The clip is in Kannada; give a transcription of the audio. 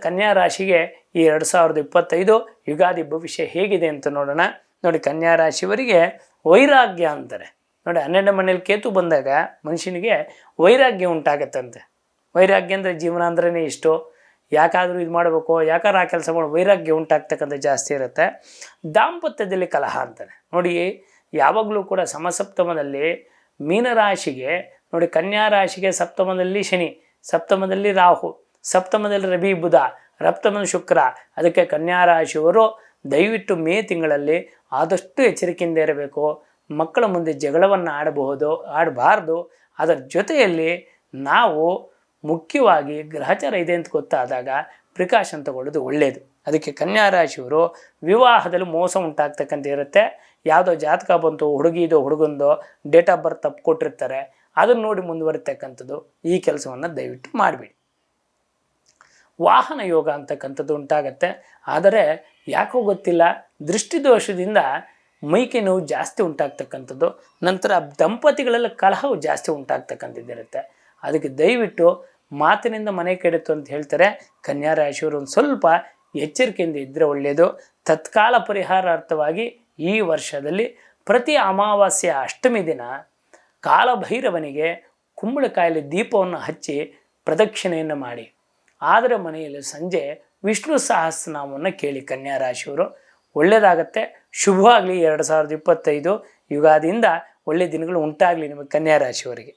ಕನ್ಯಾ ರಾಶಿಗೆ ಈ 2025 ಯುಗಾದಿ ಭವಿಷ್ಯ ಹೇಗಿದೆ ಅಂತ ನೋಡೋಣ. ನೋಡಿ, ಕನ್ಯಾ ರಾಶಿಯವರಿಗೆ ವೈರಾಗ್ಯ ಅಂತಾರೆ. ನೋಡಿ, 12ನೇ ಮನೇಲಿ ಕೇತು ಬಂದಾಗ ಮನುಷ್ಯನಿಗೆ ವೈರಾಗ್ಯ ಉಂಟಾಗತ್ತಂತೆ. ವೈರಾಗ್ಯ ಅಂದರೆ ಜೀವನ ಅಂದ್ರೇ ಇಷ್ಟು, ಯಾಕಾದರೂ ಇದು ಮಾಡಬೇಕು, ಯಾಕಾದ್ರೂ ಆ ಕೆಲಸ ಮಾಡೋ ವೈರಾಗ್ಯ ಉಂಟಾಗ್ತಕ್ಕಂಥ ಜಾಸ್ತಿ ಇರುತ್ತೆ. ದಾಂಪತ್ಯದಲ್ಲಿ ಕಲಹ ಅಂತಾರೆ. ನೋಡಿ, ಯಾವಾಗಲೂ ಕೂಡ ಸಮಸಪ್ತಮದಲ್ಲಿ ಮೀನರಾಶಿಗೆ ನೋಡಿ, ಕನ್ಯಾ ರಾಶಿಗೆ ಸಪ್ತಮದಲ್ಲಿ ಶನಿ, ಸಪ್ತಮದಲ್ಲಿ ರಾಹು, ಸಪ್ತಮದಲ್ಲಿ ರವಿ ಬುಧ, ಸಪ್ತಮದಲ್ಲಿ ಶುಕ್ರ. ಅದಕ್ಕೆ ಕನ್ಯಾ ರಾಶಿಯವರು ದಯವಿಟ್ಟು ಮೇ ತಿಂಗಳಲ್ಲಿ ಆದಷ್ಟು ಎಚ್ಚರಿಕೆಯಿಂದ ಇರಬೇಕು. ಮಕ್ಕಳ ಮುಂದೆ ಜಗಳವನ್ನು ಆಡಬಾರ್ದು. ಅದರ ಜೊತೆಯಲ್ಲಿ ನಾವು ಮುಖ್ಯವಾಗಿ ಗ್ರಹಚಾರ ಇದೆ ಅಂತ ಗೊತ್ತಾದಾಗ ಪ್ರಿಕಾಷನ್ ತಗೊಳ್ಳೋದು ಒಳ್ಳೆಯದು. ಅದಕ್ಕೆ ಕನ್ಯಾ ರಾಶಿಯವರು ವಿವಾಹದಲ್ಲಿ ಮೋಸ ಉಂಟಾಗ್ತಕ್ಕಂಥ ಇರುತ್ತೆ. ಯಾವುದೋ ಜಾತಕ ಬಂತು, ಹುಡುಗಿದೋ ಹುಡುಗಂದೋ ಡೇಟ್ ಆಫ್ ಬರ್ತ್ ತಪ್ಪು ಕೊಟ್ಟಿರ್ತಾರೆ, ಅದನ್ನು ನೋಡಿ ಮುಂದುವರಿತಕ್ಕಂಥದ್ದು. ಈ ಕೆಲಸವನ್ನು ದಯವಿಟ್ಟು ಮಾಡಬೇಡಿ. ವಾಹನ ಯೋಗ ಅಂತಕ್ಕಂಥದ್ದು ಉಂಟಾಗತ್ತೆ. ಆದರೆ ಯಾಕೋ ಗೊತ್ತಿಲ್ಲ, ದೃಷ್ಟಿದೋಷದಿಂದ ಮೈಕೈ ನೋವು ಜಾಸ್ತಿ ಉಂಟಾಗ್ತಕ್ಕಂಥದ್ದು. ನಂತರ ದಂಪತಿಗಳೆಲ್ಲ ಕಲಹವು ಜಾಸ್ತಿ ಉಂಟಾಗ್ತಕ್ಕಂಥದ್ದಿರುತ್ತೆ. ಅದಕ್ಕೆ ದಯವಿಟ್ಟು ಮಾತಿನಿಂದ ಮನೆ ಕೆಡುತ್ತು ಅಂತ ಹೇಳ್ತಾರೆ. ಕನ್ಯಾ ರಾಶಿಯವರು ಒಂದು ಸ್ವಲ್ಪ ಎಚ್ಚರಿಕೆಯಿಂದ ಇದ್ದರೆ ಒಳ್ಳೆಯದು. ತತ್ಕಾಲ ಪರಿಹಾರಾರ್ಥವಾಗಿ ಈ ವರ್ಷದಲ್ಲಿ ಪ್ರತಿ ಅಮಾವಾಸ್ಯೆ ಅಷ್ಟಮಿ ದಿನ ಕಾಲಭೈರವನಿಗೆ ಕುಂಬಳಕಾಯಲ್ಲಿ ದೀಪವನ್ನು ಹಚ್ಚಿ ಪ್ರದಕ್ಷಿಣೆಯನ್ನು ಮಾಡಿ. ಆದರೆ ಮನೆಯಲ್ಲಿ ಸಂಜೆ ವಿಷ್ಣು ಸಹಸ್ರನಾಮವನ್ನು ಕೇಳಿ ಕನ್ಯಾ ರಾಶಿಯವರು. ಒಳ್ಳೆಯದಾಗತ್ತೆ. ಶುಭವಾಗಲಿ. 2025 ಯುಗಾದಿಯಿಂದ ಒಳ್ಳೆಯ ದಿನಗಳು ಉಂಟಾಗಲಿ ನಿಮಗೆ ಕನ್ಯಾ ರಾಶಿಯವರಿಗೆ.